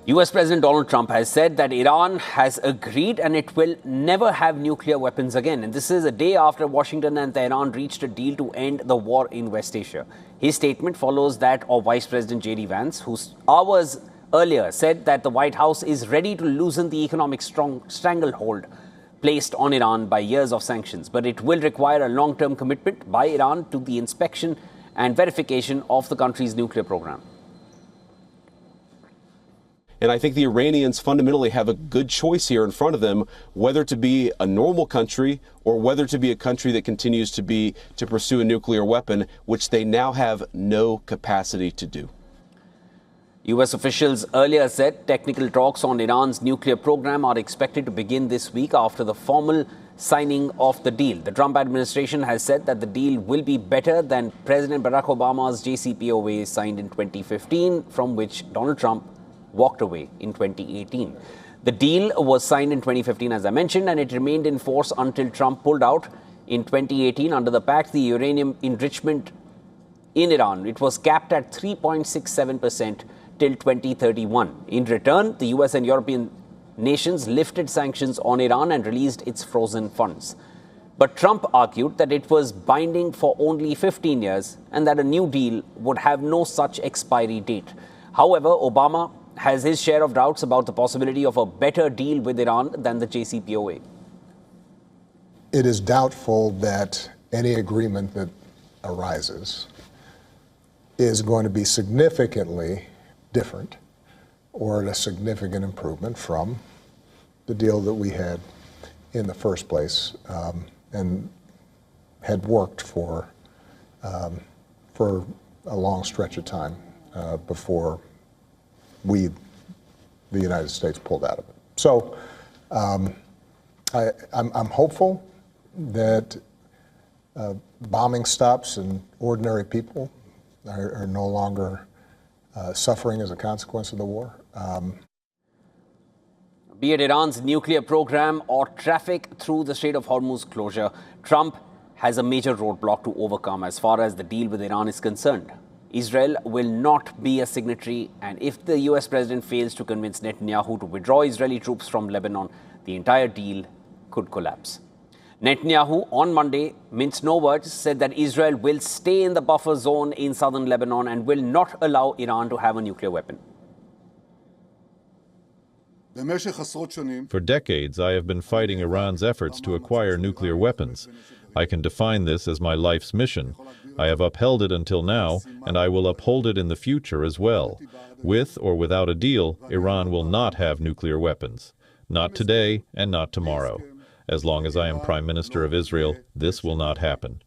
US President Donald Trump has said that Iran has agreed and it will never have nuclear weapons again. And this is a day after Washington and Tehran reached a deal to end the war in West Asia. His statement follows that of Vice President JD Vance, who hours earlier said that the White House is ready to loosen the economic stranglehold placed on Iran by years of sanctions. But it will require a long-term commitment by Iran to the inspection and verification of the country's nuclear program. And I think the Iranians fundamentally have a good choice here in front of them, whether to be a normal country or whether to be a country that continues to pursue a nuclear weapon, which they now have no capacity to do. US officials earlier said technical talks on Iran's nuclear program are expected to begin this week after the formal signing of the deal. The Trump administration has said that the deal will be better than President Barack Obama's JCPOA signed in 2015, from which Donald Trump walked away in 2018. The deal was signed in 2015, as I mentioned, and it remained in force until Trump pulled out in 2018. Under the pact, the uranium enrichment in Iran, it was capped at 3.67% till 2031. In return, the US and European nations lifted sanctions on Iran and released its frozen funds. But Trump argued that it was binding for only 15 years and that a new deal would have no such expiry date. However, Obama has his share of doubts about the possibility of a better deal with Iran than the JCPOA. It is doubtful that any agreement that arises is going to be significantly different or a significant improvement from the deal that we had in the first place and had worked for a long stretch of time before the United States pulled out of it. So I'm hopeful that bombing stops and ordinary people are no longer suffering as a consequence of the war. Be it Iran's nuclear program or traffic through the Strait of Hormuz closure, Trump has a major roadblock to overcome as far as the deal with Iran is concerned. Israel will not be a signatory, and if the US president fails to convince Netanyahu to withdraw Israeli troops from Lebanon, the entire deal could collapse. Netanyahu, on Monday, minced no words, said that Israel will stay in the buffer zone in southern Lebanon and will not allow Iran to have a nuclear weapon. For decades, I have been fighting Iran's efforts to acquire nuclear weapons. I can define this as my life's mission. I have upheld it until now, and I will uphold it in the future as well. With or without a deal, Iran will not have nuclear weapons. Not today and not tomorrow. As long as I am Prime Minister of Israel, this will not happen.